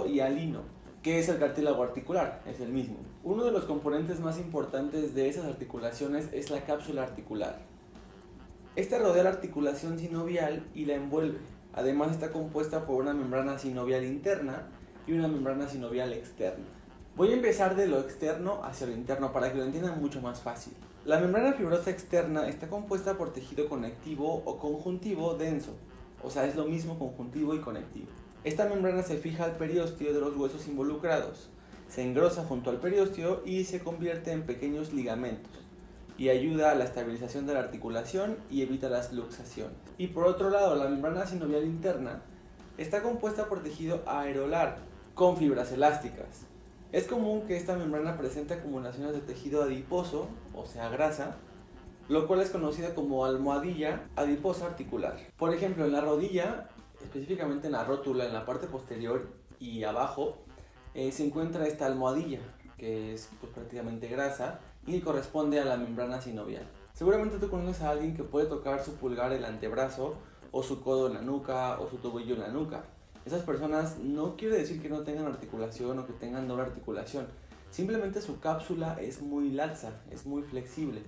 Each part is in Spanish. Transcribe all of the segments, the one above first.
hialino, que es el cartílago articular, es el mismo. Uno de los componentes más importantes de esas articulaciones es la cápsula articular. Esta rodea la articulación sinovial y la envuelve. Además está compuesta por una membrana sinovial interna y una membrana sinovial externa. Voy a empezar de lo externo hacia lo interno para que lo entiendan mucho más fácil. La membrana fibrosa externa está compuesta por tejido conectivo o conjuntivo denso, o sea, es lo mismo conjuntivo y conectivo. Esta membrana se fija al periósteo de los huesos involucrados, se engrosa junto al periósteo y se convierte en pequeños ligamentos, y ayuda a la estabilización de la articulación y evita las luxaciones. Y por otro lado, la membrana sinovial interna está compuesta por tejido aerolar con fibras elásticas. Es común que esta membrana presente acumulaciones de tejido adiposo, o sea grasa, lo cual es conocida como almohadilla adiposa articular. Por ejemplo, en la rodilla, específicamente en la rótula, en la parte posterior y abajo, se encuentra esta almohadilla, que es pues, prácticamente grasa y corresponde a la membrana sinovial. Seguramente tú conoces a alguien que puede tocar su pulgar en el antebrazo, o su codo en la nuca, o su tobillo en la nuca. Esas personas no quiere decir que no tengan articulación o que tengan doble articulación, simplemente su cápsula es muy laxa, es muy flexible,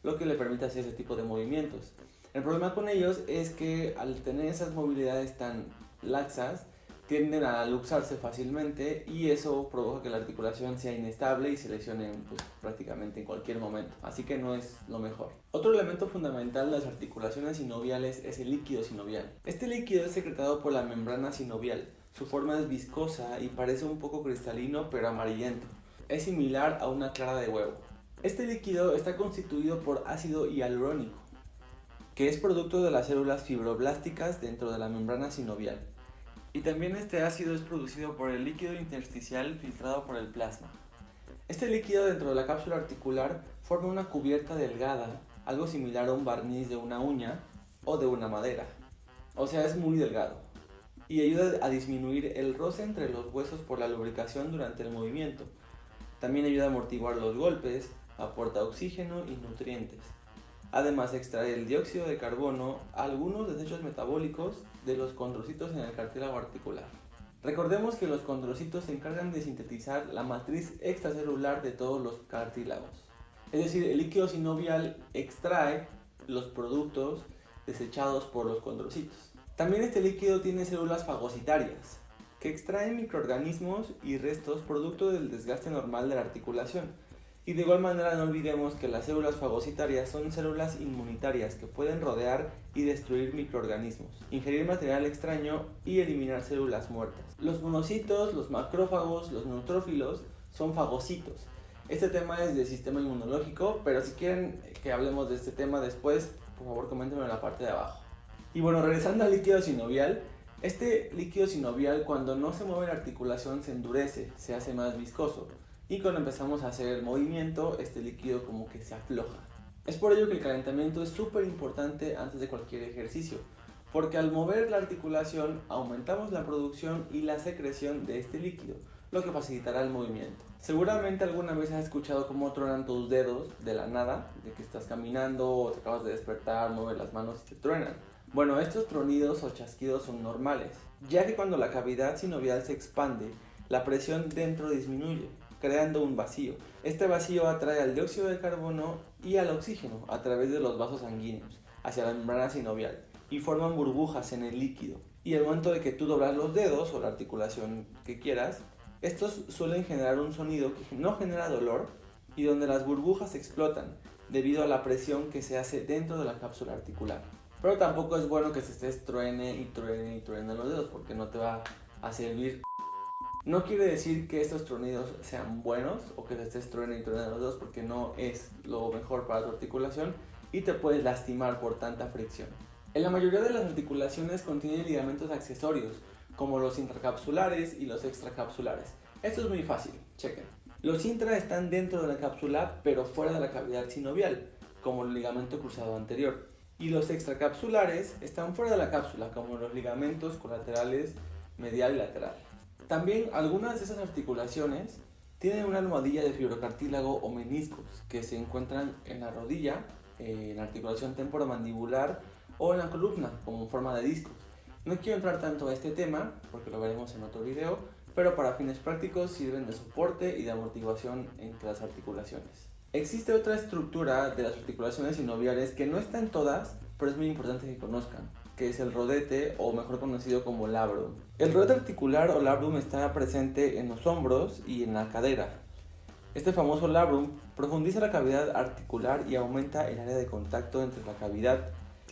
lo que le permite hacer ese tipo de movimientos. El problema con ellos es que al tener esas movilidades tan laxas, tienden a luxarse fácilmente y eso provoca que la articulación sea inestable y se lesione pues, prácticamente en cualquier momento, así que no es lo mejor. Otro elemento fundamental de las articulaciones sinoviales es el líquido sinovial. Este líquido es secretado por la membrana sinovial. Su forma es viscosa y parece un poco cristalino pero amarillento. Es similar a una clara de huevo. Este líquido está constituido por ácido hialurónico, que es producto de las células fibroblásticas dentro de la membrana sinovial. Y también este ácido es producido por el líquido intersticial filtrado por el plasma. Este líquido dentro de la cápsula articular forma una cubierta delgada, algo similar a un barniz de una uña o de una madera. O sea, es muy delgado. Y ayuda a disminuir el roce entre los huesos por la lubricación durante el movimiento. También ayuda a amortiguar los golpes, aporta oxígeno y nutrientes. Además extrae el dióxido de carbono, algunos desechos metabólicos de los condrocitos en el cartílago articular. Recordemos que los condrocitos se encargan de sintetizar la matriz extracelular de todos los cartílagos. Es decir, el líquido sinovial extrae los productos desechados por los condrocitos. También este líquido tiene células fagocitarias, que extraen microorganismos y restos producto del desgaste normal de la articulación. Y de igual manera no olvidemos que las células fagocitarias son células inmunitarias que pueden rodear y destruir microorganismos, ingerir material extraño y eliminar células muertas. Los monocitos, los macrófagos, los neutrófilos son fagocitos. Este tema es de sistema inmunológico, pero si quieren que hablemos de este tema después, por favor coméntenlo en la parte de abajo. Y bueno, regresando al líquido sinovial, este líquido sinovial cuando no se mueve la articulación se endurece, se hace más viscoso. Y cuando empezamos a hacer el movimiento, este líquido como que se afloja. Es por ello que el calentamiento es súper importante antes de cualquier ejercicio, porque al mover la articulación aumentamos la producción y la secreción de este líquido, lo que facilitará el movimiento. Seguramente alguna vez has escuchado cómo truenan tus dedos de la nada, de que estás caminando o te acabas de despertar, mueves las manos y te truenan. Bueno, estos tronidos o chasquidos son normales, ya que cuando la cavidad sinovial se expande, la presión dentro disminuye, creando un vacío. Este vacío atrae al dióxido de carbono y al oxígeno a través de los vasos sanguíneos hacia la membrana sinovial y forman burbujas en el líquido. Y al momento de que tú doblas los dedos o la articulación que quieras, estos suelen generar un sonido que no genera dolor y donde las burbujas explotan debido a la presión que se hace dentro de la cápsula articular. Pero tampoco es bueno que se estés truene y truene y truene los dedos porque no te va a servir. No quiere decir que estos tronidos sean buenos o que te estés truene y truene los dedos porque no es lo mejor para tu articulación y te puedes lastimar por tanta fricción. En la mayoría de las articulaciones contienen ligamentos accesorios como los intracapsulares y los extracapsulares. Esto es muy fácil, chequen. Los intra están dentro de la cápsula pero fuera de la cavidad sinovial, como el ligamento cruzado anterior. Y los extracapsulares están fuera de la cápsula, como los ligamentos colaterales medial y lateral. También algunas de esas articulaciones tienen una almohadilla de fibrocartílago o meniscos que se encuentran en la rodilla, en la articulación temporomandibular o en la columna como en forma de discos. No quiero entrar tanto a este tema porque lo veremos en otro video, pero para fines prácticos sirven de soporte y de amortiguación entre las articulaciones. Existe otra estructura de las articulaciones sinoviales que no está en todas, pero es muy importante que conozcan, que es el rodete, o mejor conocido como labrum. El rodete articular o labrum está presente en los hombros y en la cadera. Este famoso labrum profundiza la cavidad articular y aumenta el área de contacto entre la cavidad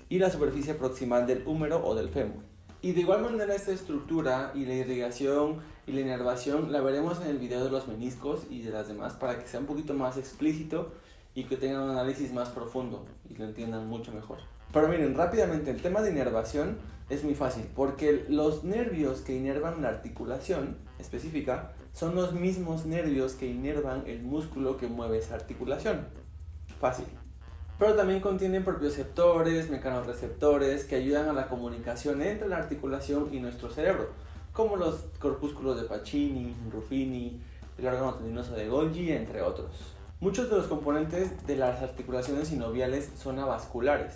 y la superficie proximal del húmero o del fémur. Y de igual manera esta estructura y la irrigación y la inervación la veremos en el video de los meniscos y de las demás para que sea un poquito más explícito y que tengan un análisis más profundo y lo entiendan mucho mejor. Pero miren, rápidamente, el tema de inervación es muy fácil porque los nervios que inervan la articulación específica son los mismos nervios que inervan el músculo que mueve esa articulación. Fácil. Pero también contienen propioceptores, mecanorreceptores que ayudan a la comunicación entre la articulación y nuestro cerebro, como los corpúsculos de Pacini, Ruffini, el órgano tendinoso de Golgi, entre otros. Muchos de los componentes de las articulaciones sinoviales son avasculares.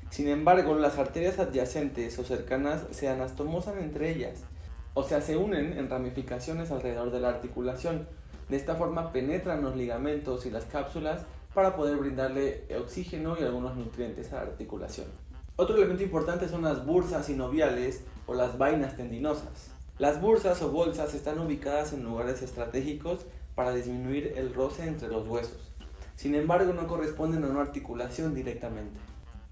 Sin embargo, las arterias adyacentes o cercanas se anastomosan entre ellas, o sea, se unen en ramificaciones alrededor de la articulación. De esta forma penetran los ligamentos y las cápsulas para poder brindarle oxígeno y algunos nutrientes a la articulación. Otro elemento importante son las bursas sinoviales o las vainas tendinosas. Las bursas o bolsas están ubicadas en lugares estratégicos para disminuir el roce entre los huesos. Sin embargo, no corresponden a una articulación directamente.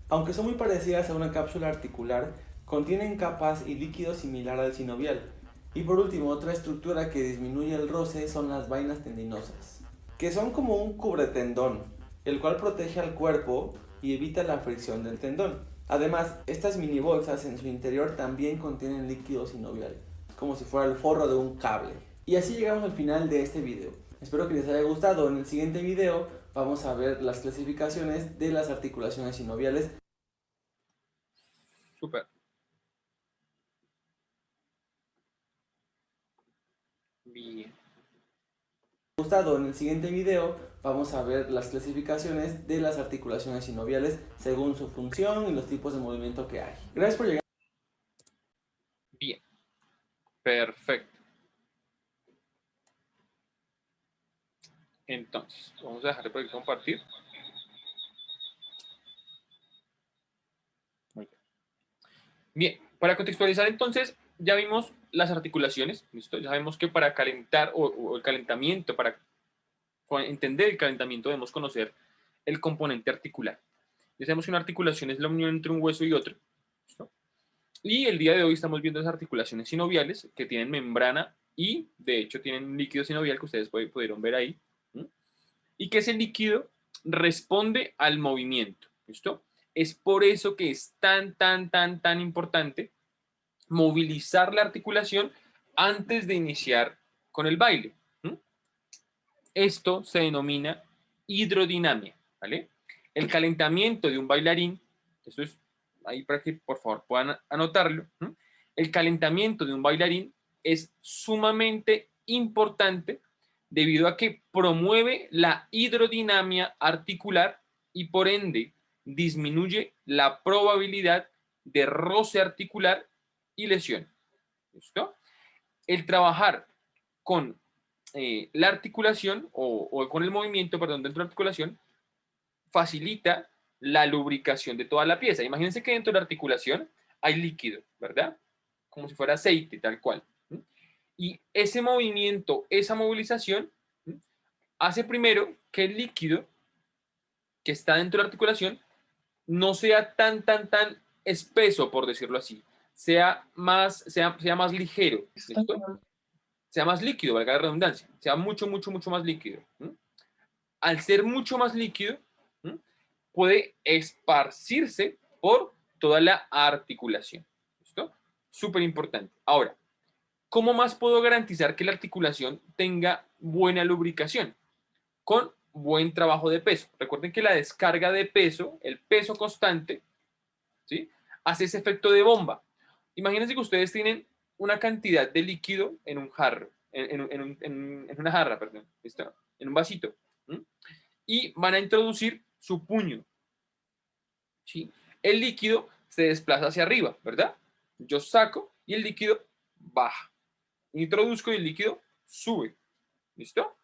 Aunque son muy parecidas a una cápsula articular, contienen capas y líquido similar al sinovial. Y por último, otra estructura que disminuye el roce son las vainas tendinosas, que son como un cubretendón, el cual protege al cuerpo y evita la fricción del tendón. Además, estas mini bolsas en su interior también contienen líquido sinovial, como si fuera el forro de un cable. Y así llegamos al final de este video. Espero que les haya gustado. En el siguiente video vamos a ver las clasificaciones de las articulaciones sinoviales. Súper. Bien. En el siguiente video vamos a ver las clasificaciones de las articulaciones sinoviales según su función y los tipos de movimiento que hay. Gracias por llegar. Bien. Perfecto. Entonces, vamos a dejarle por aquí compartir. Muy bien. Bien, para contextualizar entonces, ya vimos las articulaciones, ¿listo? Ya sabemos que para calentar o el calentamiento, para entender el calentamiento debemos conocer el componente articular. Ya sabemos que una articulación es la unión entre un hueso y otro, ¿listo? Y el día de hoy estamos viendo las articulaciones sinoviales que tienen membrana y de hecho tienen líquido sinovial que ustedes pudieron ver ahí. ¿Sí? Y que ese líquido responde al movimiento, ¿listo? Es por eso que es tan importante movilizar la articulación antes de iniciar con el baile. ¿Sí? Esto se denomina hidrodinamia, ¿vale? El calentamiento de un bailarín, esto es ahí para que por favor puedan anotarlo, ¿sí? El calentamiento de un bailarín es sumamente importante debido a que promueve la hidrodinamia articular y por ende disminuye la probabilidad de roce articular y lesión. ¿Listo? El trabajar con la articulación o con el movimiento, perdón, dentro de la articulación, facilita la lubricación de toda la pieza. Imagínense que dentro de la articulación hay líquido, ¿verdad? Como si fuera aceite, tal cual. ¿Sí? Y ese movimiento, esa movilización, ¿sí? Hace primero que el líquido que está dentro de la articulación no sea tan espeso, por decirlo así, sea más ligero, ¿listo? Sea más líquido, valga la redundancia, sea mucho más líquido. ¿Sí? Al ser mucho más líquido, ¿sí? Puede esparcirse por toda la articulación. ¿Listo? Súper importante. Ahora, ¿cómo más puedo garantizar que la articulación tenga buena lubricación? Con buen trabajo de peso. Recuerden que la descarga de peso, el peso constante, ¿sí? Hace ese efecto de bomba. Imagínense que ustedes tienen una cantidad de líquido en un jarro, en una jarra, perdón, ¿listo? En un vasito. ¿Sí? Y van a introducir su puño. ¿Sí? El líquido se desplaza hacia arriba, ¿verdad? Yo saco y el líquido baja. introduzco y el líquido sube. ¿Listo?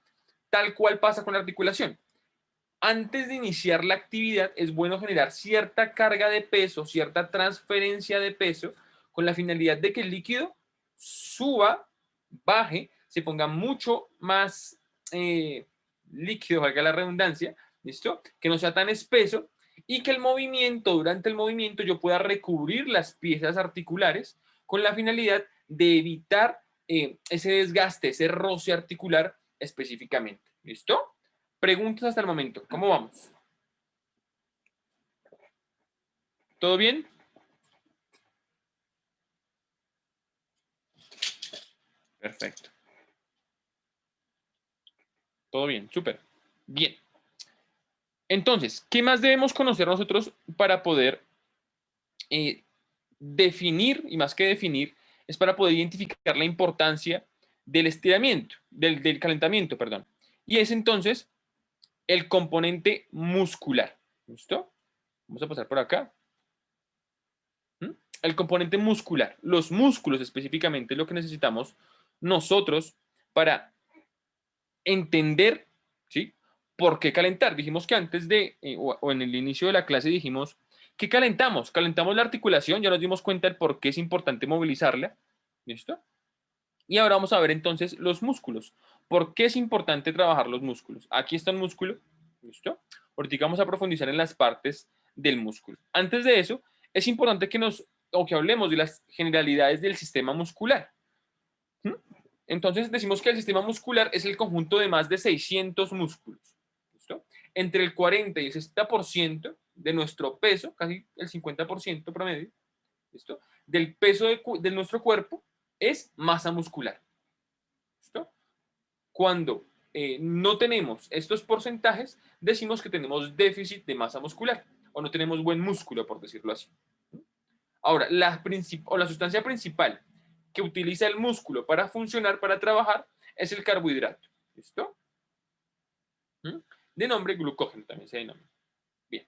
Tal cual pasa con la articulación. Antes de iniciar la actividad es bueno generar cierta carga de peso, cierta transferencia de peso, con la finalidad de que el líquido suba, baje, se ponga mucho más líquido, valga la redundancia, ¿listo? Que no sea tan espeso y que el movimiento, durante el movimiento, yo pueda recubrir las piezas articulares con la finalidad de evitar ese desgaste, ese roce articular específicamente. ¿Listo? Preguntas hasta el momento. ¿Cómo vamos? ¿Todo bien? Perfecto. Todo bien, súper. Bien. Entonces, ¿qué más debemos conocer nosotros para poder definir, y más que definir, es para poder identificar la importancia del estiramiento, del calentamiento, perdón? Y es entonces el componente muscular. ¿Listo? Vamos a pasar por acá. El componente muscular, los músculos específicamente, es lo que necesitamos nosotros para entender, ¿sí? ¿Por qué calentar? Dijimos que antes de, o en el inicio de la clase dijimos que calentamos. Calentamos la articulación, ya nos dimos cuenta del por qué es importante movilizarla. ¿Listo? Y ahora vamos a ver entonces los músculos. ¿Por qué es importante trabajar los músculos? Aquí está un músculo. ¿Listo? Ahorita vamos a profundizar en las partes del músculo. Antes de eso, es importante que que hablemos de las generalidades del sistema muscular. ¿Mm? Entonces decimos que el sistema muscular es el conjunto de más de 600 músculos. ¿Listo? Entre el 40 y el 60% de nuestro peso, casi el 50% promedio, ¿listo? Del peso de nuestro cuerpo es masa muscular. ¿Listo? Cuando no tenemos estos porcentajes, decimos que tenemos déficit de masa muscular o no tenemos buen músculo, por decirlo así. Ahora, la sustancia principal que utiliza el músculo para funcionar, para trabajar, es el carbohidrato. ¿Listo? De nombre glucógeno, también se denomina. Bien.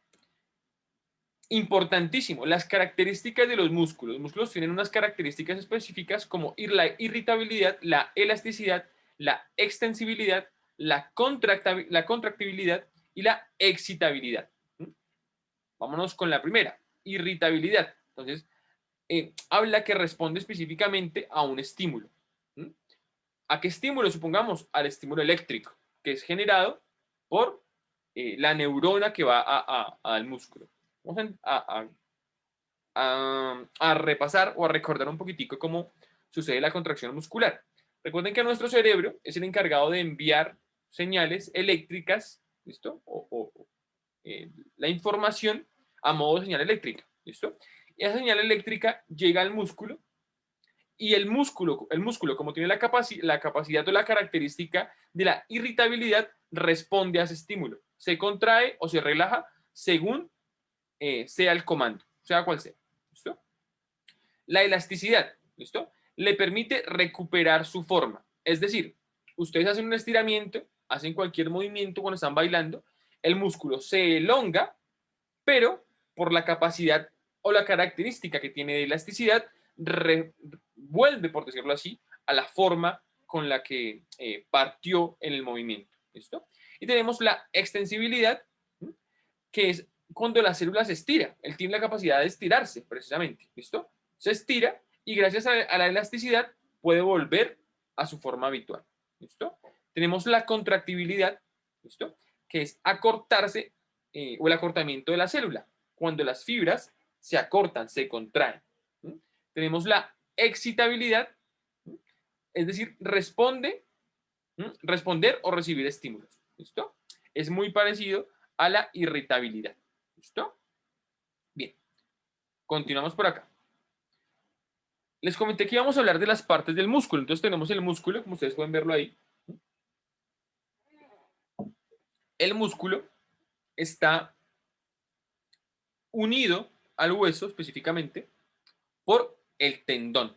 Importantísimo, las características de los músculos. Los músculos tienen unas características específicas como la irritabilidad, la elasticidad, la extensibilidad, la contractibilidad y la excitabilidad. Vámonos con la primera, irritabilidad. Entonces, habla que responde específicamente a un estímulo. ¿A qué estímulo? Supongamos al estímulo eléctrico, que es generado por la neurona que va al músculo. Vamos a repasar o a recordar un poquitico cómo sucede la contracción muscular. Recuerden que nuestro cerebro es el encargado de enviar señales eléctricas, ¿listo? La información a modo de señal eléctrica, ¿listo? Y esa señal eléctrica llega al músculo y el músculo como tiene la capacidad o la característica de la irritabilidad, responde a ese estímulo. Se contrae o se relaja según sea el comando, sea cual sea. ¿Listo? La elasticidad, ¿listo? Le permite recuperar su forma. Es decir, ustedes hacen un estiramiento, hacen cualquier movimiento cuando están bailando, el músculo se elonga, pero por la capacidad o la característica que tiene de elasticidad, vuelve, por decirlo así, a la forma con la que partió en el movimiento. ¿Listo? Y tenemos la extensibilidad, que es cuando la célula se estira. Él tiene la capacidad de estirarse, precisamente. ¿Listo? Se estira y gracias a la elasticidad puede volver a su forma habitual. ¿Listo? Tenemos la contractibilidad, ¿listo? Que es acortarse o el acortamiento de la célula. Cuando las fibras se acortan, se contraen. ¿Sí? Tenemos la excitabilidad, ¿sí? Es decir, responder o recibir estímulos. ¿Listo? Es muy parecido a la irritabilidad. ¿Listo? Bien. Continuamos por acá. Les comenté que íbamos a hablar de las partes del músculo. Entonces tenemos el músculo, como ustedes pueden verlo ahí. El músculo está unido al hueso específicamente por el tendón.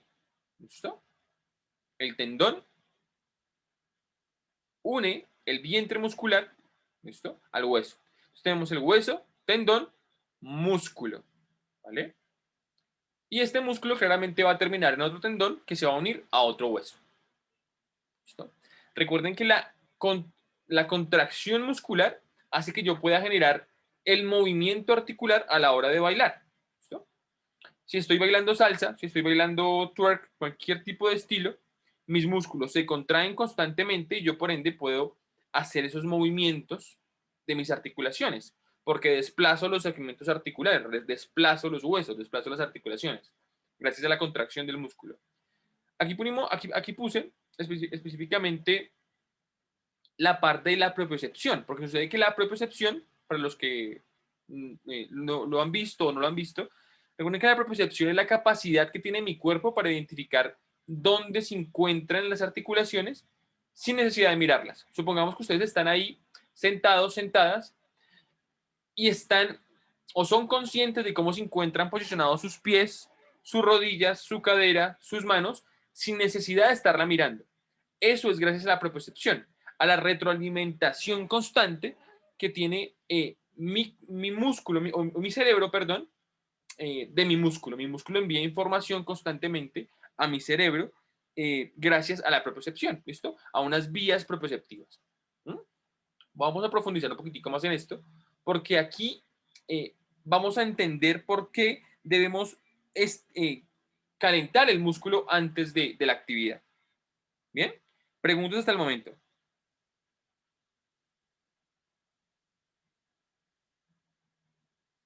¿Listo? El tendón une el vientre muscular, ¿listo? Al hueso. Entonces tenemos el hueso, tendón, músculo, ¿vale? Y este músculo claramente va a terminar en otro tendón que se va a unir a otro hueso. ¿Listo? Recuerden que la contracción muscular hace que yo pueda generar el movimiento articular a la hora de bailar. ¿Listo? Si estoy bailando salsa, si estoy bailando twerk, cualquier tipo de estilo, mis músculos se contraen constantemente y yo por ende puedo hacer esos movimientos de mis articulaciones, porque desplazo los segmentos articulares, desplazo los huesos, desplazo las articulaciones, gracias a la contracción del músculo. Aquí puse específicamente la parte de la propiocepción, porque sucede que la propiocepción, para los que no lo han visto o no lo han visto, recuerden que la propiocepción es la capacidad que tiene mi cuerpo para identificar dónde se encuentran las articulaciones sin necesidad de mirarlas. Supongamos que ustedes están ahí sentados, sentadas, y están o son conscientes de cómo se encuentran posicionados sus pies, sus rodillas, su cadera, sus manos, sin necesidad de estarla mirando. Eso es gracias a la propiocepción, a la retroalimentación constante que tiene mi músculo, o mi cerebro, perdón, de mi músculo. Mi músculo envía información constantemente a mi cerebro gracias a la propiocepción, ¿listo? A unas vías propioceptivas. ¿Mm? Vamos a profundizar un poquitico más en esto, porque aquí vamos a entender por qué debemos calentar el músculo antes de la actividad. ¿Bien? Preguntas hasta el momento.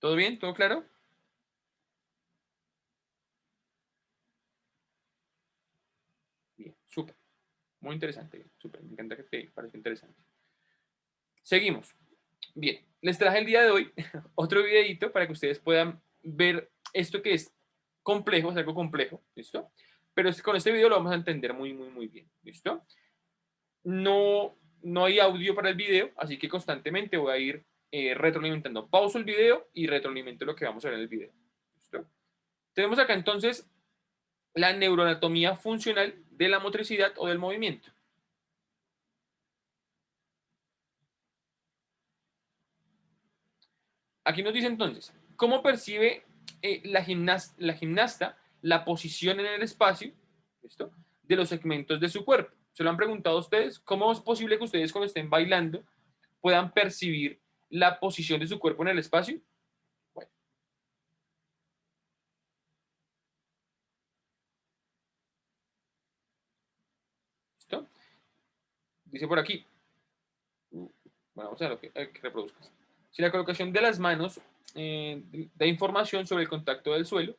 ¿Todo bien? ¿Todo claro? Bien, súper. Muy interesante. Súper. Me encanta que te parezca interesante. Seguimos. Bien, les traje el día de hoy otro videito para que ustedes puedan ver esto que es complejo, es algo complejo, ¿listo? Pero con este video lo vamos a entender muy bien, ¿listo? No, no hay audio para el video, así que constantemente voy a ir retroalimentando. Pauso el video y retroalimento lo que vamos a ver en el video, ¿listo? Tenemos acá entonces la neuroanatomía funcional de la motricidad o del movimiento. Aquí nos dice entonces, ¿cómo percibe la gimnasta la posición en el espacio, ¿listo?, de los segmentos de su cuerpo? ¿Se lo han preguntado a ustedes? ¿Cómo es posible que ustedes cuando estén bailando puedan percibir la posición de su cuerpo en el espacio? Bueno, ¿listo? Dice por aquí, bueno, vamos a ver que reproduzcas. Si la colocación de las manos da información sobre el contacto del suelo,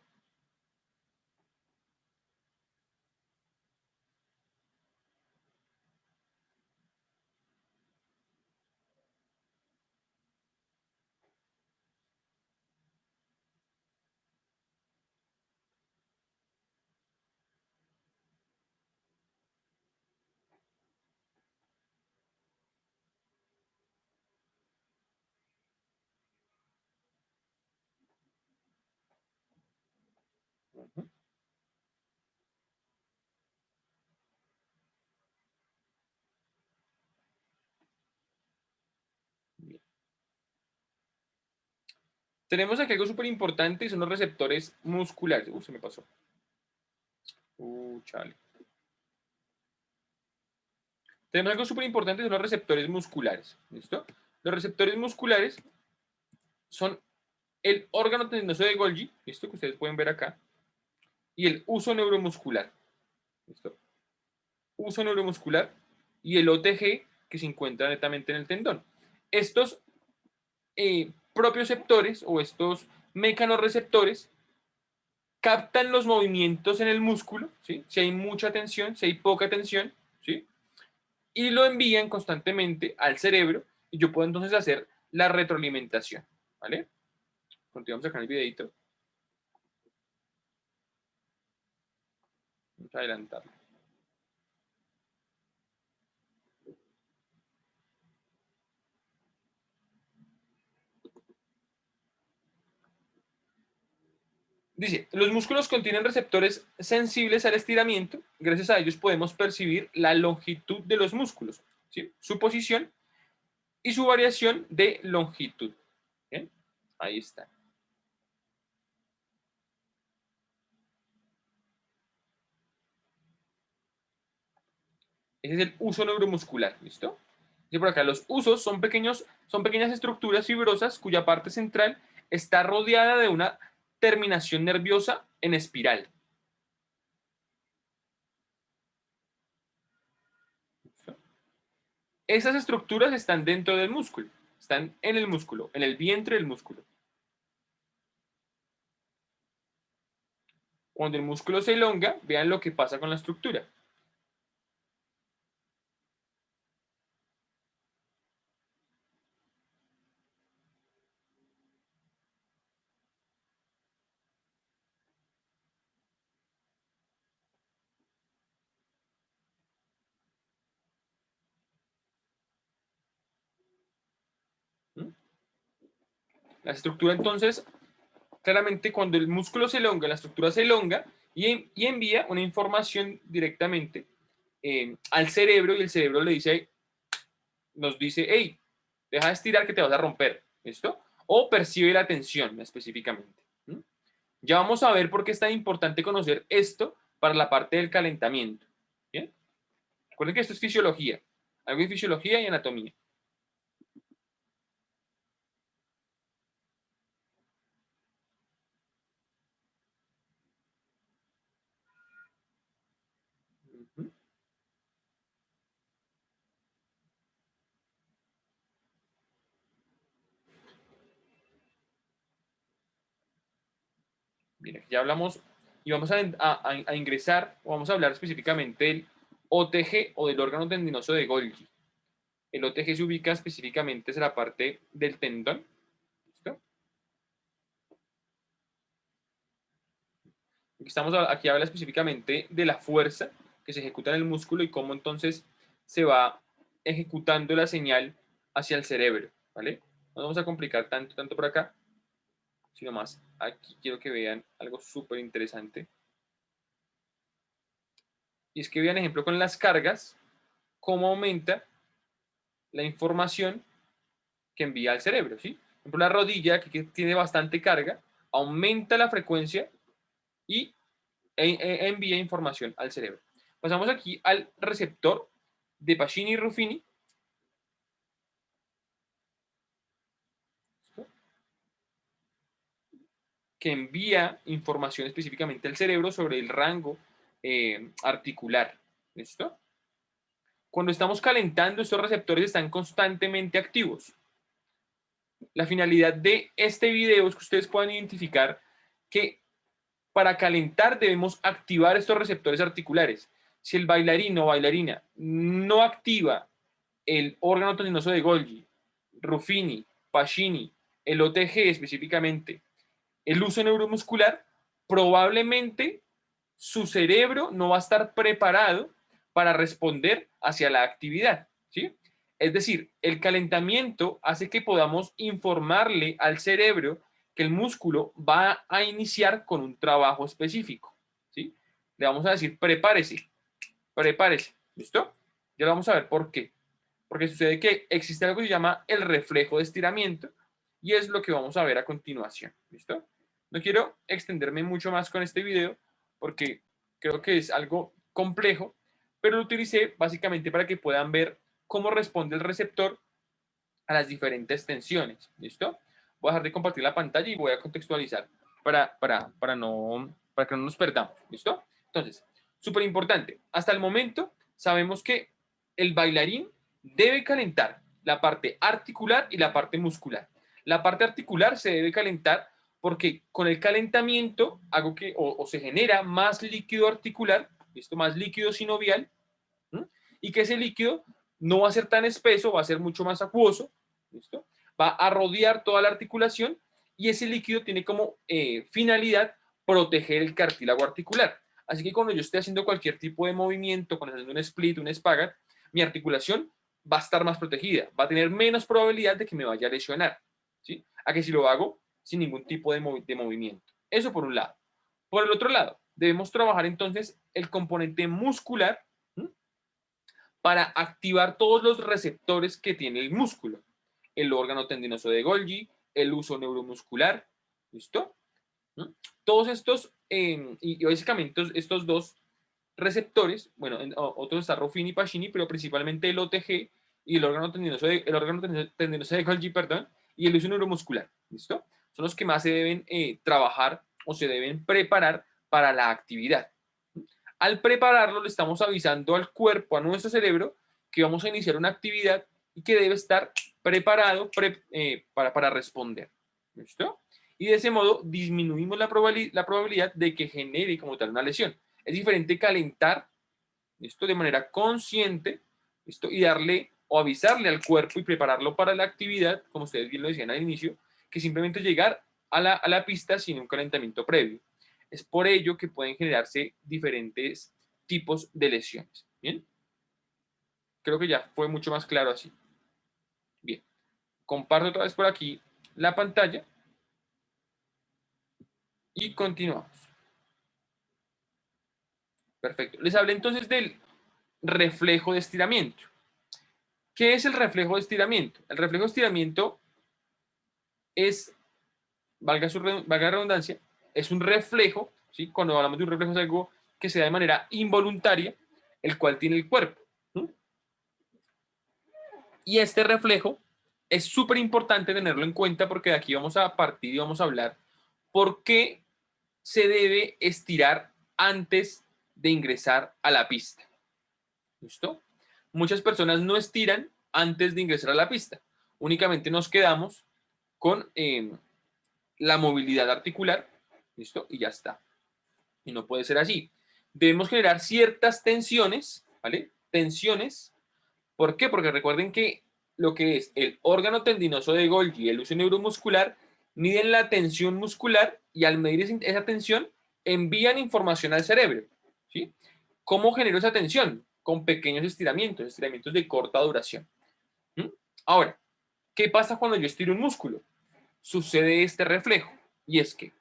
tenemos aquí algo súper importante y son los receptores musculares. Se me pasó. Chale. Tenemos algo súper importante, son los receptores musculares. ¿Listo? Los receptores musculares son el órgano tendinoso de Golgi, ¿listo?, que ustedes pueden ver acá, y el uso neuromuscular. ¿Listo? Uso neuromuscular y el OTG, que se encuentra netamente en el tendón. Estos propioceptores o estos mecanorreceptores captan los movimientos en el músculo, ¿sí?, si hay mucha tensión, si hay poca tensión, ¿sí?, y lo envían constantemente al cerebro y yo puedo entonces hacer la retroalimentación, ¿vale? Continuamos acá en el videito. Vamos a adelantarlo. Dice, los músculos contienen receptores sensibles al estiramiento. Gracias a ellos podemos percibir la longitud de los músculos, ¿sí?, su posición y su variación de longitud. ¿Bien? Ahí está. Ese es el uso neuromuscular, ¿listo? Y por acá los usos son pequeñas estructuras fibrosas cuya parte central está rodeada de una terminación nerviosa en espiral. ¿Listo? Esas estructuras están dentro del músculo, están en el músculo, en el vientre del músculo. Cuando el músculo se elonga, vean lo que pasa con la estructura. ¿Mm? La estructura entonces, claramente cuando el músculo se elonga, la estructura se elonga y envía una información directamente al cerebro y el cerebro nos dice, hey, deja de estirar que te vas a romper, ¿listo? O percibe la tensión específicamente. ¿Mm? Ya vamos a ver por qué es tan importante conocer esto para la parte del calentamiento. ¿Bien? Recuerden que esto es fisiología, algo de fisiología y anatomía. Uh-huh. Bien, aquí ya hablamos y vamos a ingresar, o vamos a hablar específicamente del OTG o del órgano tendinoso de Golgi. El OTG se ubica específicamente en la parte del tendón. ¿Listo? Aquí habla específicamente de la fuerza que se ejecuta en el músculo y cómo entonces se va ejecutando la señal hacia el cerebro, ¿vale? No vamos a complicar tanto por acá, sino más aquí quiero que vean algo súper interesante. Y es que vean, ejemplo, con las cargas, cómo aumenta la información que envía al cerebro, ¿sí? Por ejemplo, la rodilla, que tiene bastante carga, aumenta la frecuencia y envía información al cerebro. Pasamos aquí al receptor de Pacini-Ruffini, que envía información específicamente al cerebro sobre el rango articular. ¿Listo? Cuando estamos calentando, estos receptores están constantemente activos. La finalidad de este video es que ustedes puedan identificar que para calentar debemos activar estos receptores articulares. Si el bailarín o bailarina no activa el órgano tendinoso de Golgi, Ruffini, Pacini, el OTG específicamente, el uso neuromuscular, probablemente su cerebro no va a estar preparado para responder hacia la actividad, ¿sí? Es decir, el calentamiento hace que podamos informarle al cerebro que el músculo va a iniciar con un trabajo específico, ¿sí? Le vamos a decir, prepárese, ¿listo? Ya vamos a ver por qué. Porque sucede que existe algo que se llama el reflejo de estiramiento y es lo que vamos a ver a continuación, ¿listo? No quiero extenderme mucho más con este video porque creo que es algo complejo, pero lo utilicé básicamente para que puedan ver cómo responde el receptor a las diferentes tensiones, ¿listo? Voy a dejar de compartir la pantalla y voy a contextualizar para que no nos perdamos, ¿listo? Entonces, súper importante, hasta el momento sabemos que el bailarín debe calentar la parte articular y la parte muscular. La parte articular se debe calentar porque con el calentamiento hago que o se genera más líquido articular, ¿listo? Más líquido sinovial, ¿no? Y que ese líquido no va a ser tan espeso, va a ser mucho más acuoso, ¿listo? Va a rodear toda la articulación y ese líquido tiene como finalidad proteger el cartílago articular. Así que cuando yo esté haciendo cualquier tipo de movimiento, cuando estoy haciendo un split, un spagat, mi articulación va a estar más protegida, va a tener menos probabilidad de que me vaya a lesionar, ¿sí? A que si lo hago sin ningún tipo de movimiento. Eso por un lado. Por el otro lado, debemos trabajar entonces el componente muscular, ¿sí? Para activar todos los receptores que tiene el músculo. El órgano tendinoso de Golgi, el uso neuromuscular, ¿listo? ¿Mm? Todos estos, y básicamente estos dos receptores, bueno, otros está Ruffini y Pacini, pero principalmente el OTG y el órgano tendinoso de Golgi, perdón, y el uso neuromuscular, ¿listo? Son los que más se deben trabajar o se deben preparar para la actividad. Al prepararlo, le estamos avisando al cuerpo, a nuestro cerebro, que vamos a iniciar una actividad y que debe estar preparado para responder, ¿listo? Y de ese modo disminuimos la probabilidad de que genere como tal una lesión. Es diferente calentar, ¿listo? De manera consciente, ¿listo? Y darle o avisarle al cuerpo y prepararlo para la actividad, como ustedes bien lo decían al inicio, que simplemente llegar a la pista sin un calentamiento previo. Es por ello que pueden generarse diferentes tipos de lesiones. ¿Bien? Creo que ya fue mucho más claro así. Bien. Comparto otra vez por aquí la pantalla y continuamos. Perfecto. Les hablé entonces del reflejo de estiramiento. ¿Qué es el reflejo de estiramiento? El reflejo de estiramiento es, valga la redundancia, es un reflejo, ¿sí? Cuando hablamos de un reflejo es algo que se da de manera involuntaria, el cual tiene el cuerpo. ¿Sí? Y este reflejo es súper importante tenerlo en cuenta porque de aquí vamos a partir y vamos a hablar por qué se debe estirar antes de ingresar a la pista. ¿Listo? Muchas personas no estiran antes de ingresar a la pista. Únicamente nos quedamos con la movilidad articular. ¿Listo? Y ya está. Y no puede ser así. Debemos generar ciertas tensiones, ¿vale? Tensiones. ¿Por qué? Porque recuerden que lo que es el órgano tendinoso de Golgi y el uso neuromuscular miden la tensión muscular y al medir esa tensión envían información al cerebro. ¿Sí? ¿Cómo genero esa tensión? Con pequeños estiramientos, estiramientos de corta duración. ¿Mm? Ahora, ¿qué pasa cuando yo estiro un músculo? Sucede este reflejo y es que,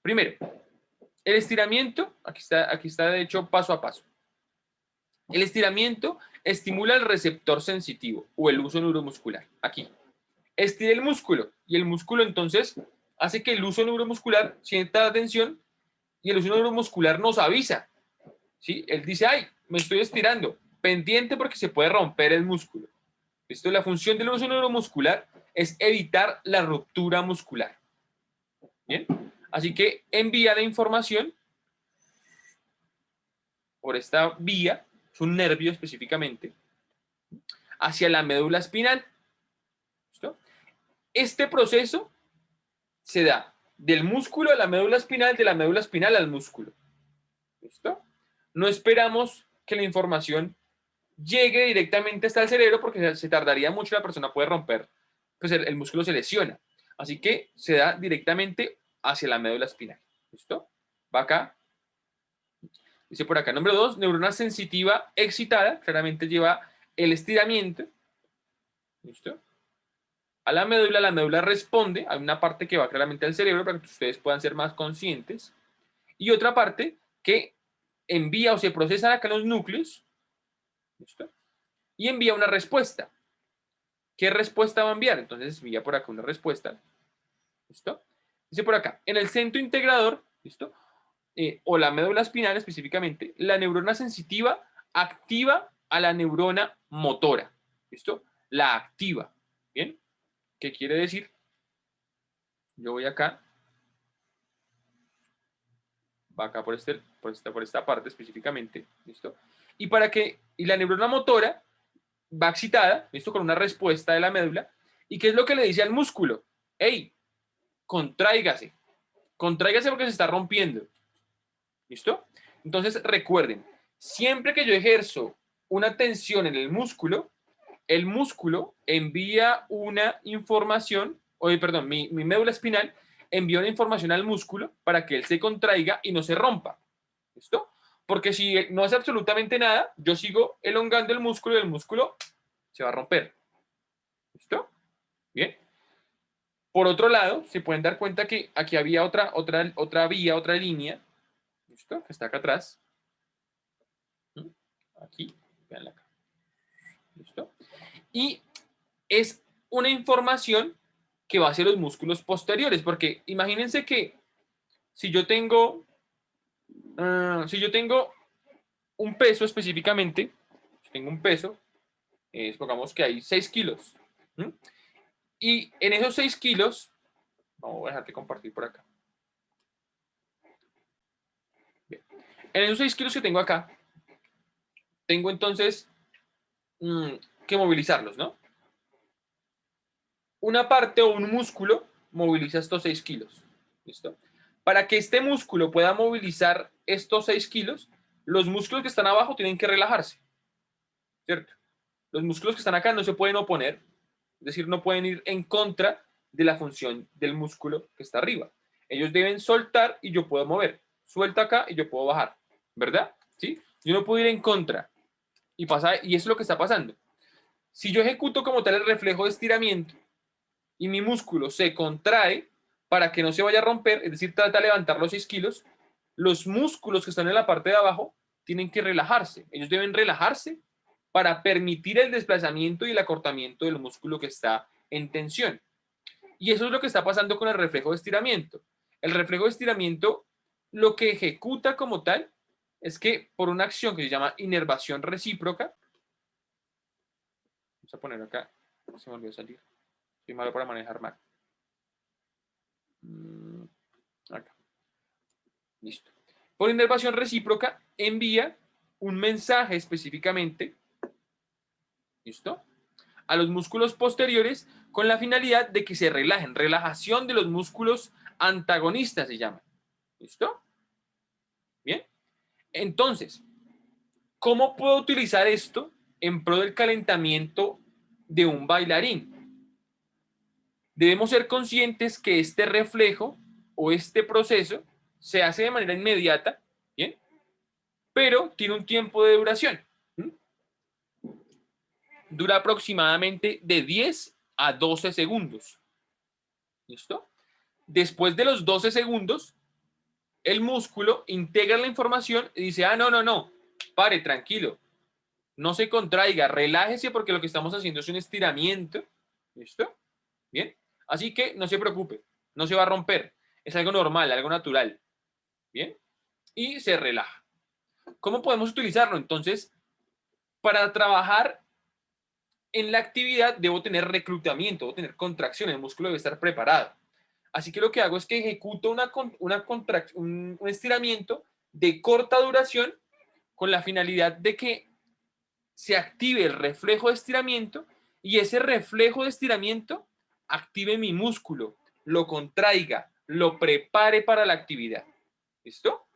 primero, el estiramiento, aquí está de hecho paso a paso. El estiramiento estimula el receptor sensitivo o el uso neuromuscular. Aquí. Estira el músculo y el músculo entonces hace que el uso neuromuscular sienta la tensión y el uso neuromuscular nos avisa. ¿Sí? Él dice, ay, me estoy estirando, pendiente porque se puede romper el músculo. ¿Listo? La función del uso neuromuscular es evitar la ruptura muscular. ¿Bien? Así que envía la información por esta vía, es un nervio específicamente, hacia la médula espinal. ¿Listo? Este proceso se da del músculo a la médula espinal, de la médula espinal al músculo. ¿Listo? No esperamos que la información llegue directamente hasta el cerebro porque se tardaría mucho, la persona puede romper, pues el músculo se lesiona. Así que se da directamente hacia la médula espinal. ¿Listo? Va acá. Dice por acá, número 2, neurona sensitiva excitada, claramente lleva el estiramiento. ¿Listo? A la médula responde, hay una parte que va claramente al cerebro para que ustedes puedan ser más conscientes, y otra parte que envía o se procesa acá en los núcleos, ¿listo? Y envía una respuesta. ¿Qué respuesta va a enviar? Entonces envía por acá una respuesta, ¿listo? Dice por acá, en el centro integrador, ¿listo? O la médula espinal específicamente, la neurona sensitiva activa a la neurona motora, ¿listo? La activa, ¿bien? ¿Qué quiere decir? Yo voy acá, va acá por esta parte específicamente, ¿listo? Y la neurona motora va excitada, ¿listo? Con una respuesta de la médula. ¿Y qué es lo que le dice al músculo? ¡Ey! Contráigase. Contráigase porque se está rompiendo. ¿Listo? Entonces recuerden, siempre que yo ejerzo una tensión en el músculo envía una información, perdón, mi médula espinal envía una información al músculo para que él se contraiga y no se rompa. ¿Listo? Porque si no hace absolutamente nada, yo sigo elongando el músculo y el músculo se va a romper. ¿Listo? Bien. Por otro lado, se pueden dar cuenta que aquí había otra vía, otra línea. ¿Listo? Que está acá atrás. Aquí. Veanla acá. ¿Listo? Y es una información que va hacia los músculos posteriores, porque imagínense que si yo tengo un peso específicamente, tengo un peso, supongamos que hay 6 kilos. ¿Mm? Y en esos 6 kilos, vamos a dejarte compartir por acá. Bien. En esos 6 kilos que tengo acá, tengo entonces que movilizarlos, ¿no? Una parte o un músculo moviliza estos 6 kilos. ¿Listo? Para que este músculo pueda movilizar estos 6 kilos, los músculos que están abajo tienen que relajarse, ¿cierto? Los músculos que están acá no se pueden oponer, es decir, no pueden ir en contra de la función del músculo que está arriba. Ellos deben soltar y yo puedo mover. Suelta acá y yo puedo bajar, ¿verdad? ¿Sí? Yo no puedo ir en contra y eso es lo que está pasando. Si yo ejecuto como tal el reflejo de estiramiento y mi músculo se contrae para que no se vaya a romper, es decir, trata de levantar los 6 kilos, los músculos que están en la parte de abajo tienen que relajarse. Ellos deben relajarse para permitir el desplazamiento y el acortamiento del músculo que está en tensión. Y eso es lo que está pasando con el reflejo de estiramiento. El reflejo de estiramiento lo que ejecuta como tal es que por una acción que se llama inervación recíproca, vamos a poner acá, se me olvidó salir, soy malo para manejar Mac. Acá. Listo. Por inervación recíproca envía un mensaje específicamente, ¿listo?, a los músculos posteriores con la finalidad de que se relajen. Relajación de los músculos antagonistas se llama. ¿Listo? Bien. Entonces, ¿cómo puedo utilizar esto en pro del calentamiento de un bailarín? Debemos ser conscientes que este reflejo o este proceso se hace de manera inmediata, ¿bien? Pero tiene un tiempo de duración. Dura aproximadamente de 10 a 12 segundos. ¿Listo? Después de los 12 segundos, el músculo integra la información y dice, ah, no, no, no, pare, tranquilo, no se contraiga, relájese porque lo que estamos haciendo es un estiramiento. ¿Listo? Bien. Así que no se preocupe, no se va a romper, es algo normal, algo natural. Bien. Y se relaja. ¿Cómo podemos utilizarlo? Entonces, para trabajar en la actividad debo tener reclutamiento, debo tener contracción, el músculo debe estar preparado. Así que lo que hago es que ejecuto un estiramiento de corta duración con la finalidad de que se active el reflejo de estiramiento y ese reflejo de estiramiento active mi músculo, lo contraiga, lo prepare para la actividad. ¿Listo?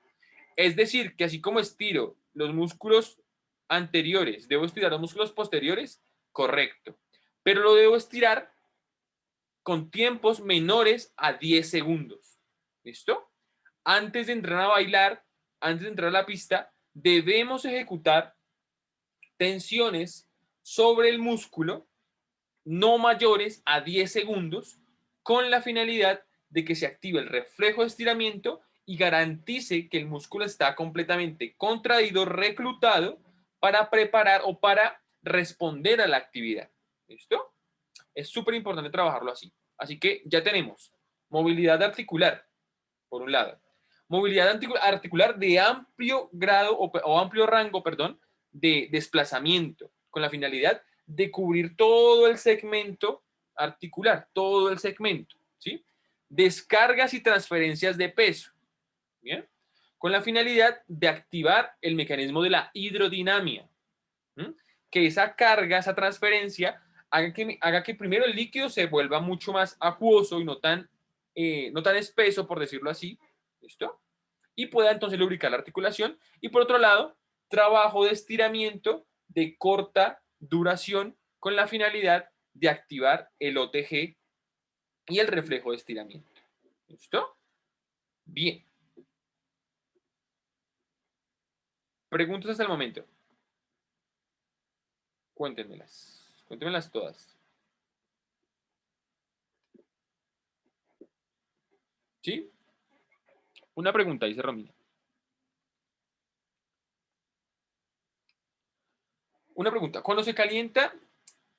Es decir, que así como estiro los músculos anteriores, ¿debo estirar los músculos posteriores? Correcto. Pero lo debo estirar con tiempos menores a 10 segundos. ¿Listo? Antes de entrar a bailar, antes de entrar a la pista, debemos ejecutar tensiones sobre el músculo no mayores a 10 segundos con la finalidad de que se active el reflejo de estiramiento y garantice que el músculo está completamente contraído, reclutado para preparar o para responder a la actividad. ¿Listo? Es súper importante trabajarlo así. Así que ya tenemos movilidad articular, por un lado. Movilidad articular de amplio grado o amplio rango, perdón, de desplazamiento, con la finalidad de cubrir todo el segmento articular, todo el segmento, ¿sí? Descargas y transferencias de peso, ¿bien? Con la finalidad de activar el mecanismo de la hidrodinamia, ¿sí? Que esa carga, esa transferencia, haga que primero el líquido se vuelva mucho más acuoso y no tan espeso, por decirlo así, ¿listo? Y pueda entonces lubricar la articulación. Y por otro lado, trabajo de estiramiento de corta duración con la finalidad de activar el OTG y el reflejo de estiramiento. ¿Listo? Bien. Preguntas hasta el momento. Cuéntenmelas. Cuéntenmelas todas. ¿Sí? Una pregunta, dice Romina. Una pregunta. Cuando se calienta,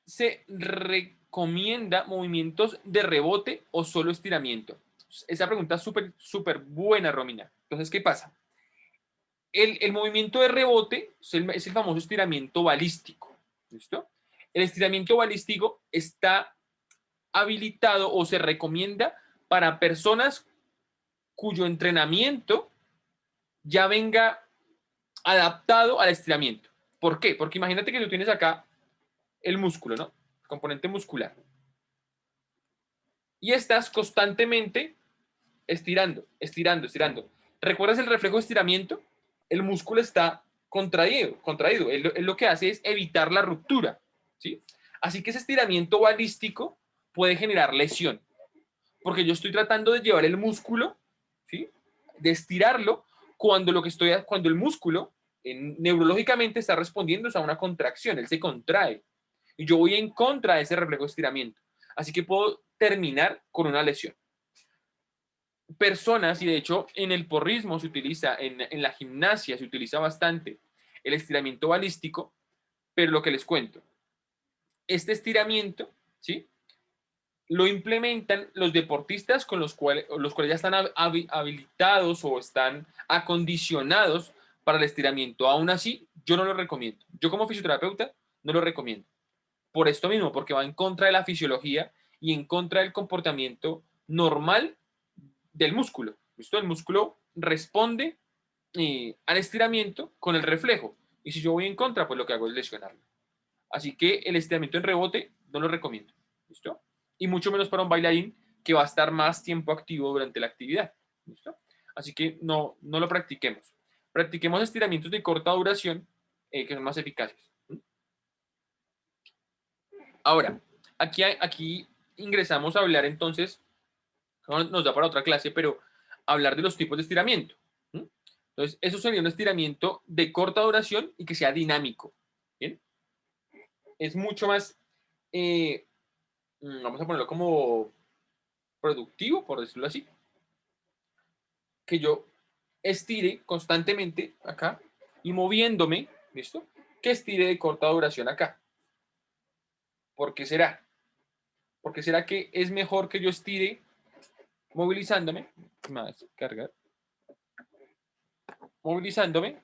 ¿se recomienda movimientos de rebote o solo estiramiento? Esa pregunta es súper, súper buena, Romina. Entonces, ¿qué pasa? El movimiento de rebote es el famoso estiramiento balístico. ¿Listo? El estiramiento balístico está habilitado o se recomienda para personas cuyo entrenamiento ya venga adaptado al estiramiento. ¿Por qué? Porque imagínate que tú tienes acá el músculo, ¿no? El componente muscular. Y estás constantemente estirando, estirando, estirando. ¿Recuerdas el reflejo de estiramiento? El músculo está contraído, contraído. Él lo que hace es evitar la ruptura, ¿sí? Así que ese estiramiento balístico puede generar lesión, porque yo estoy tratando de llevar el músculo, ¿sí? De estirarlo cuando cuando el músculo neurológicamente está respondiendo a una contracción, él se contrae. Y yo voy en contra de ese reflejo de estiramiento. Así que puedo terminar con una lesión. Personas, y de hecho en el porrismo se utiliza, en la gimnasia se utiliza bastante el estiramiento balístico, pero lo que les cuento, este estiramiento, ¿sí? Lo implementan los deportistas con los cuales ya están habilitados o están acondicionados para el estiramiento. Aún así, yo no lo recomiendo. Yo como fisioterapeuta no lo recomiendo. Por esto mismo, porque va en contra de la fisiología y en contra del comportamiento normal del músculo. ¿Listo? El músculo responde al estiramiento con el reflejo. Y si yo voy en contra, pues lo que hago es lesionarlo. Así que el estiramiento en rebote no lo recomiendo. ¿Listo? Y mucho menos para un bailarín que va a estar más tiempo activo durante la actividad. ¿Listo? Así que no lo practiquemos. Practiquemos estiramientos de corta duración que son más eficaces. Ahora, aquí ingresamos a hablar entonces, nos da para otra clase, pero hablar de los tipos de estiramiento. Entonces, eso sería un estiramiento de corta duración y que sea dinámico. ¿Bien? Es mucho más, vamos a ponerlo como productivo, por decirlo así, que yo estire constantemente acá y moviéndome, ¿listo? Que estire de corta duración acá. ¿Por qué será? ¿Por qué será que es mejor que yo estire movilizándome? Más cargar. Movilizándome.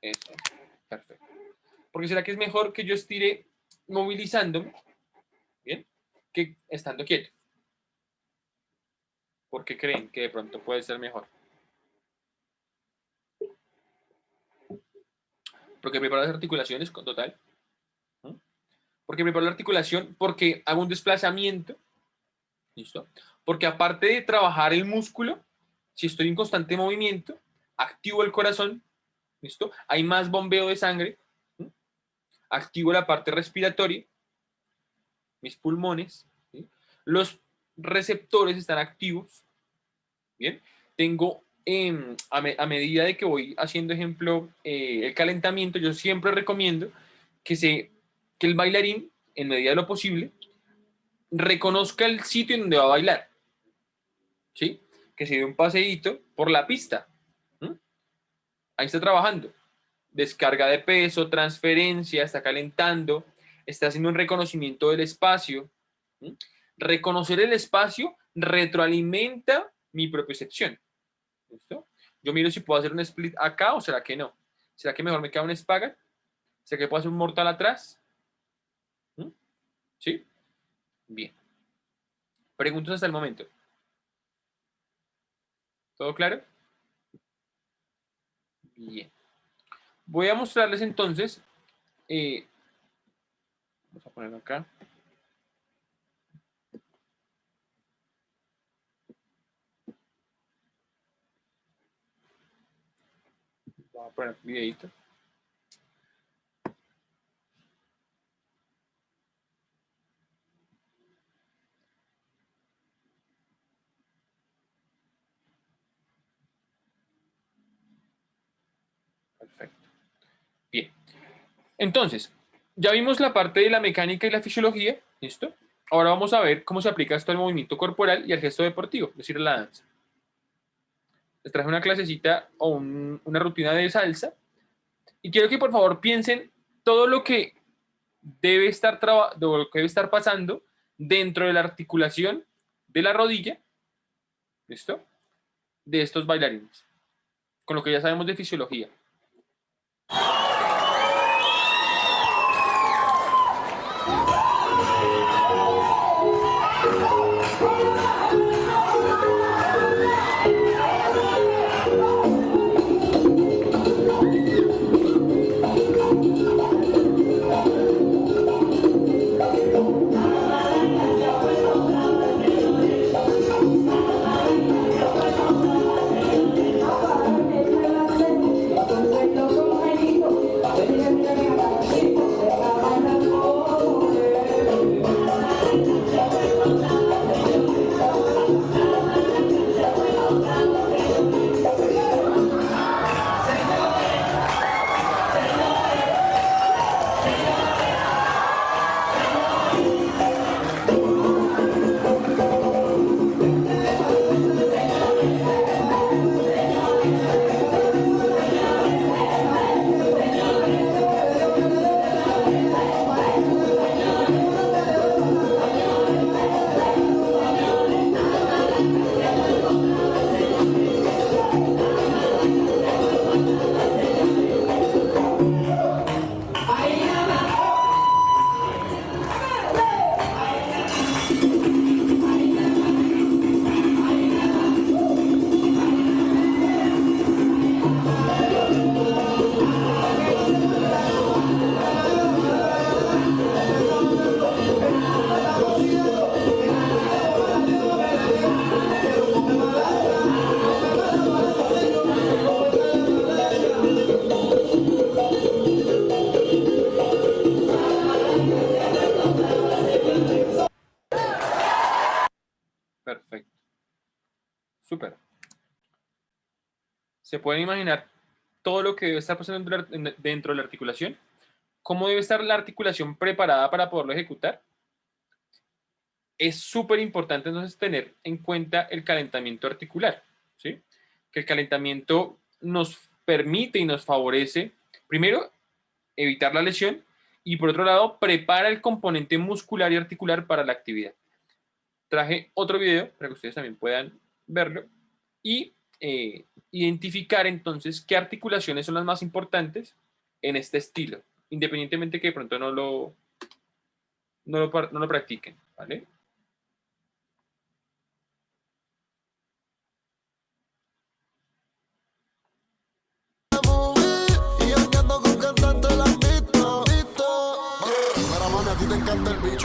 Eso, perfecto. ¿Por qué será que es mejor que yo estire movilizándome? ¿Bien? Que estando quieto. ¿Por qué creen que de pronto puede ser mejor? Porque preparo las articulaciones con total. Porque preparo la articulación, porque hago un desplazamiento. ¿Listo? Porque aparte de trabajar el músculo, si estoy en constante movimiento, activo el corazón. ¿Listo? Hay más bombeo de sangre. Activo la parte respiratoria, mis pulmones. ¿Sí? Los receptores están activos. Bien. Tengo a medida de que voy haciendo, ejemplo, el calentamiento, yo siempre recomiendo que el bailarín, en medida de lo posible, reconozca el sitio en donde va a bailar. ¿Sí? Que se dé un paseíto por la pista. Ahí está trabajando. Descarga de peso, transferencia, está calentando, está haciendo un reconocimiento del espacio. Reconocer el espacio retroalimenta mi propiocepción. ¿Listo? Yo miro si puedo hacer un split acá o será que no. ¿Será que mejor me queda un spagat? ¿Será que puedo hacer un mortal atrás? ¿Sí? Bien. Preguntas hasta el momento. ¿Todo claro? Bien. Voy a mostrarles entonces. Vamos a ponerlo acá. Voy a poner un videito. Perfecto. Bien. Entonces, ya vimos la parte de la mecánica y la fisiología. ¿Listo? Ahora vamos a ver cómo se aplica esto al movimiento corporal y al gesto deportivo, es decir, a la danza. Les traje una clasecita o una rutina de salsa y quiero que por favor piensen todo lo que debe estar pasando dentro de la articulación de la rodilla, ¿listo? De estos bailarines. con lo que ya sabemos de fisiología. Perfecto. Súper. ¿Se pueden imaginar todo lo que debe estar pasando dentro de la articulación? ¿Cómo debe estar la articulación preparada para poderlo ejecutar? Es súper importante entonces tener en cuenta el calentamiento articular, ¿sí? Que el calentamiento nos permite y nos favorece, primero, evitar la lesión y por otro lado, prepara el componente muscular y articular para la actividad. Traje otro video para que ustedes también puedan verlo y identificar entonces qué articulaciones son las más importantes en este estilo, independientemente que de pronto no lo practiquen, ¿vale?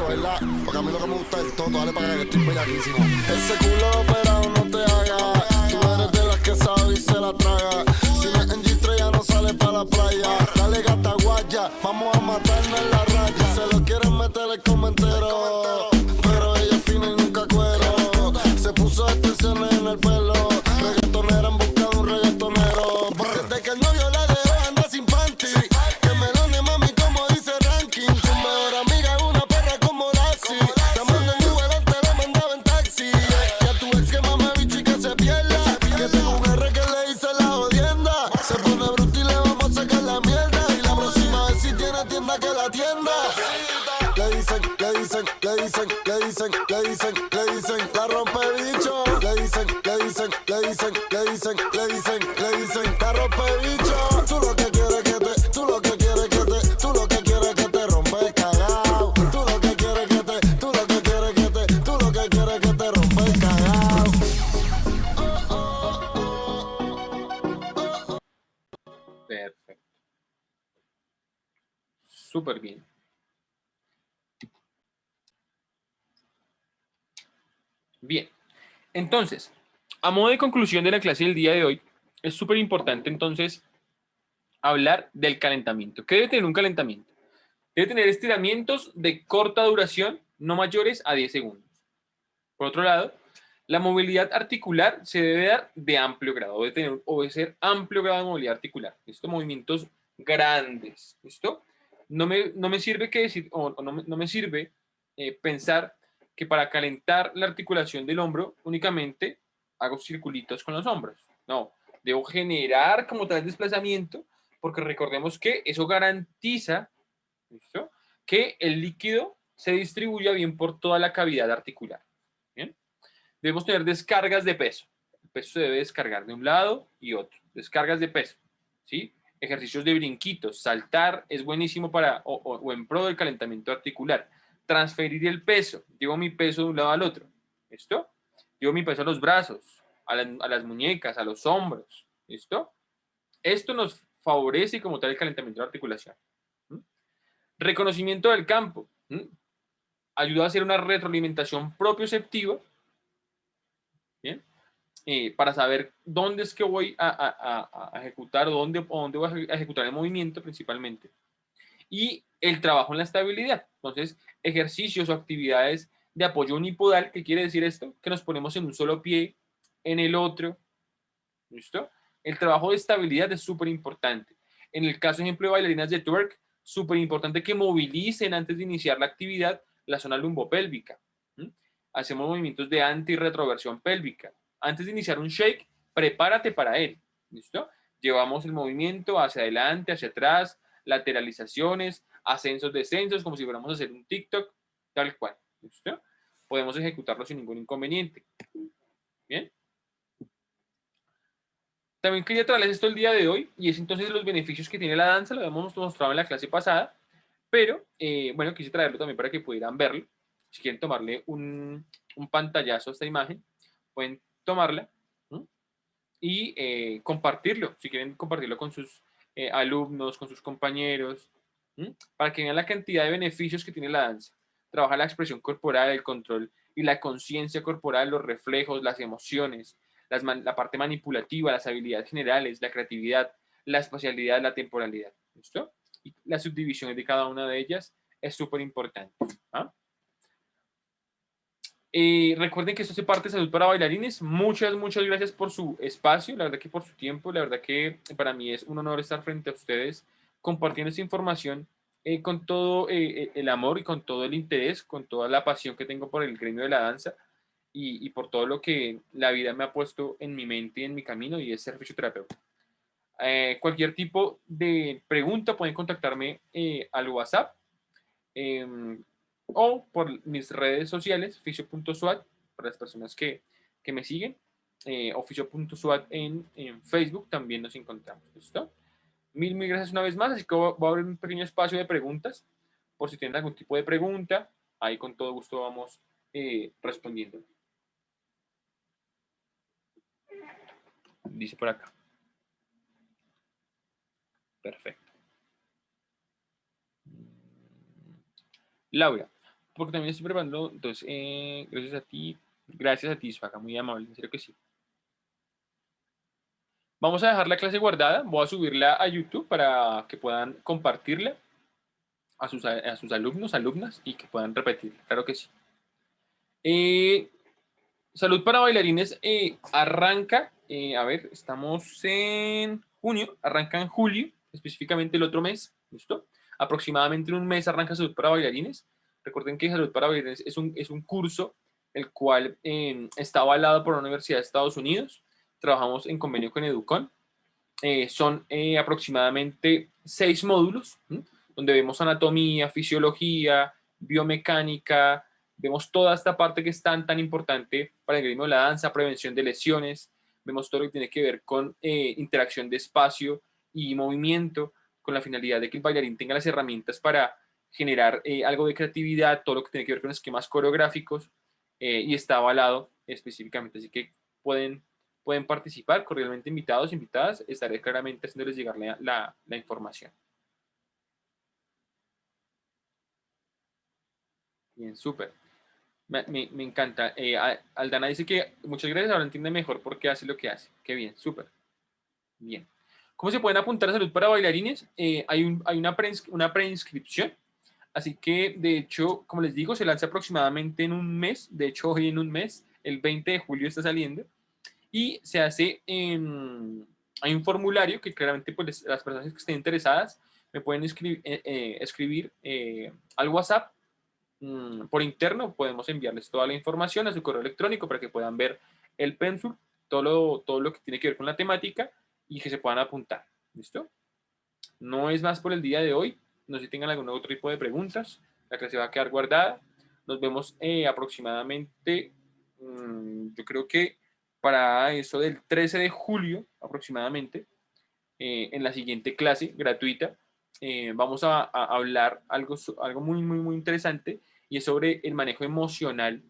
¿Verdad? Porque a mí lo que me gusta es el toto, dale para que estoy bellaquísimo. Ese culo operado no te haga, tú eres de las que sabe y se la traga. Si no es en G3 ya no sale para la playa. Dale gata guaya, vamos a matarnos en la raya. Se lo quieren meter el comentero, pero ella es fina y nunca cuero. Se puso extensiones en el pelo, reggaetonera en busca de un reggaetonero. Desde que el novio la dejó anda sin panty, que me done mami como dice ranking. Tu mejor amiga es una perra como Lassie, te mando en Uber, antes la mandaba en taxi. Y a tu ex que mame bicho y que se pierda, que tengo un R que le hice la jodienda. Se pone bruto y le vamos a sacar la mierda, y la próxima vez si tiene tienda que la tienda. Le dicen, le dicen, le dicen, le dicen, le dicen, le dicen, la rompe bicho. Le dicen, le dicen, le dicen, le dicen, le dicen, le dicen, la rompe bicho. Tú lo que quieres que te, tú lo que quieres que te, tú lo que quieres que te rompe el cagao. Tú lo que quieres que te, tú lo que quieres que te, tú lo que quieres que te rompe el cagao. Perfecto. Súper bien. Bien, entonces, a modo de conclusión de la clase del día de hoy, es súper importante entonces hablar del calentamiento. ¿Qué debe tener un calentamiento? Debe tener estiramientos de corta duración, no mayores a 10 segundos. Por otro lado, la movilidad articular se debe dar de amplio grado, debe tener o debe ser amplio grado de movilidad articular. Estos movimientos grandes, ¿listo? No me sirve que decir, o no me sirve pensar que para calentar la articulación del hombro únicamente hago circulitos con los hombros. No, debo generar como tal desplazamiento, porque recordemos que eso garantiza, ¿listo?, que el líquido se distribuya bien por toda la cavidad articular. ¿Bien? Debemos tener descargas de peso. El peso se debe descargar de un lado y otro. descargas de peso, ¿sí? Ejercicios de brinquitos, saltar es buenísimo para, o en pro del calentamiento articular. Transferir el peso, llevo mi peso de un lado al otro, ¿listo? Llevo mi peso a los brazos, a las muñecas, a los hombros, ¿listo? Esto nos favorece como tal el calentamiento de articulación. ¿Mm? Reconocimiento del campo. ¿Mm? Ayuda a hacer una retroalimentación propioceptiva, ¿bien? Para saber dónde es que voy a ejecutar o dónde voy a ejecutar el movimiento principalmente. Y el trabajo en la estabilidad. Entonces, ejercicios o actividades de apoyo unipodal, ¿qué quiere decir esto? Que nos ponemos en un solo pie, en el otro, ¿listo? El trabajo de estabilidad es súper importante. En el caso, ejemplo, de bailarinas de twerk, súper importante que movilicen antes de iniciar la actividad la zona lumbopélvica. ¿Mm? Hacemos movimientos de anti y retroversión pélvica. Antes de iniciar un shake, prepárate para él. ¿Listo? Llevamos el movimiento hacia adelante, hacia atrás, lateralizaciones, ascensos, descensos, como si fuéramos a hacer un TikTok, tal cual. ¿Listo? Podemos ejecutarlo sin ningún inconveniente. Bien. También quería traerles esto el día de hoy, y es entonces los beneficios que tiene la danza, lo habíamos mostrado en la clase pasada, pero bueno, quise traerlo también para que pudieran verlo. Si quieren tomarle un pantallazo a esta imagen, pueden tomarla, ¿no? Y compartirlo, si quieren compartirlo con sus alumnos, con sus compañeros, ¿no? Para que vean la cantidad de beneficios que tiene la danza. Trabaja la expresión corporal, el control y la conciencia corporal, los reflejos, las emociones, la parte manipulativa, las habilidades generales, la creatividad, la espacialidad, la temporalidad. ¿Listo? Y las subdivisiones de cada una de ellas es súper importante. ¿Ah? Recuerden que esto se parte de Salud para Bailarines. Muchas gracias por su espacio, la verdad que por su tiempo, la verdad que para mí es un honor estar frente a ustedes compartiendo esta información con todo el amor y con todo el interés, con toda la pasión que tengo por el gremio de la danza y por todo lo que la vida me ha puesto en mi mente y en mi camino, y es ser fisioterapeuta. Cualquier tipo de pregunta pueden contactarme al WhatsApp o por mis redes sociales, fisio.suat, para las personas que me siguen, o fisio.suat en Facebook, también nos encontramos. ¿Listo? Mil gracias una vez más, así que voy a abrir un pequeño espacio de preguntas, por si tienen algún tipo de pregunta, ahí con todo gusto vamos respondiendo. Dice por acá. Perfecto. Laura, porque también estoy preparando, entonces, gracias a ti, Suaga, muy amable, en serio que sí. Vamos a dejar la clase guardada, voy a subirla a YouTube para que puedan compartirla a sus alumnos, alumnas, y que puedan repetirla, claro que sí. Salud para Bailarines arranca, a ver, estamos en junio, arranca en julio, específicamente el otro mes, ¿listo? Aproximadamente en un mes arranca Salud para Bailarines. Recuerden que Salud para Bailarines es un curso el cual está avalado por la Universidad de Estados Unidos. Trabajamos en convenio con Educon. Son aproximadamente 6 módulos, ¿sí? Donde vemos anatomía, fisiología, biomecánica, vemos toda esta parte que es tan importante para el gremio de la danza, prevención de lesiones, vemos todo lo que tiene que ver con interacción de espacio y movimiento, con la finalidad de que el bailarín tenga las herramientas para generar algo de creatividad, todo lo que tiene que ver con esquemas coreográficos, y está avalado específicamente, así que pueden participar, cordialmente invitados, invitadas, estaré claramente haciéndoles llegar la información. Bien, súper. Me encanta. Aldana dice que muchas gracias, ahora entiende mejor por qué hace lo que hace. Qué bien, súper. Bien. ¿Cómo se pueden apuntar a Salud para Bailarines? Hay una preinscripción, así que de hecho, como les digo, se lanza aproximadamente en un mes. De hecho, hoy en un mes, el 20 de julio está saliendo. Y se hace hay un formulario que claramente pues, las personas que estén interesadas me pueden escribir al WhatsApp por interno. Podemos enviarles toda la información a su correo electrónico para que puedan ver el pénsul, todo lo que tiene que ver con la temática y que se puedan apuntar. ¿Listo? No es más por el día de hoy. No sé si tengan algún otro tipo de preguntas. La clase va a quedar guardada. Nos vemos aproximadamente, yo creo que para eso del 13 de julio aproximadamente, en la siguiente clase gratuita, vamos a hablar algo muy, muy, muy interesante, y es sobre el manejo emocional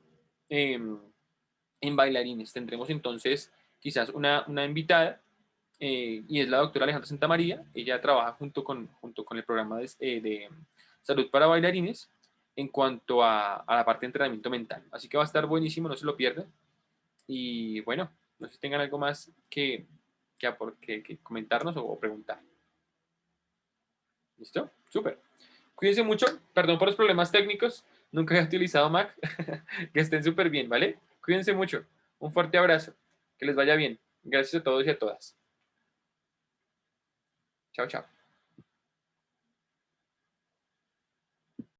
en bailarines. Tendremos entonces quizás una invitada, y es la doctora Alejandra Santamaría. Ella trabaja junto con el programa de salud para bailarines en cuanto a la parte de entrenamiento mental. Así que va a estar buenísimo, no se lo pierdan. Y bueno, no sé si tengan algo más que comentarnos o preguntar. ¿Listo? Súper. Cuídense mucho. Perdón por los problemas técnicos. Nunca he utilizado Mac. Que estén súper bien, ¿vale? Cuídense mucho. Un fuerte abrazo. Que les vaya bien. Gracias a todos y a todas. Chao, chao.